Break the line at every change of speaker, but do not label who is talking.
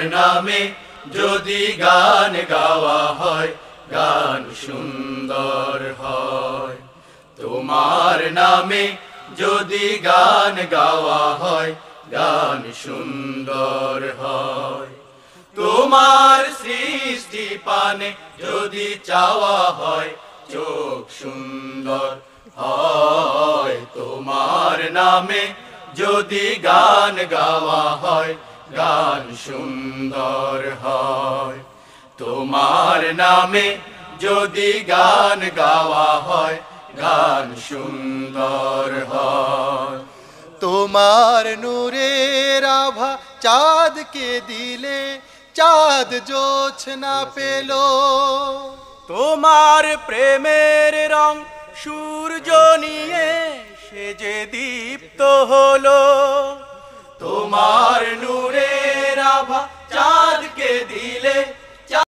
নামে যদি গান গাওয়া হয়, গান সুন্দর হয়। তোমার নামে যদি গান গাওয়া হয়, গান সুন্দর হয়। তোমার সৃষ্টি পানে যদি চাওয়া হয়, চোখ সুন্দর হয়। তোমার নামে যদি গান গাওয়া হয়, গান সুন্দর হয়। তোমার নামে যদি গান গাওয়া হয়, গান সুন্দর হয়।
তোমার নূরের আভা চাঁদকে দিলে, চাঁদ জোছনা পেল।
তোমার প্রেমের রং সূর্য নিয়ে সে যে দীপ্ত হলো।
তোমার নূরের আভা চাঁদকে দিলে,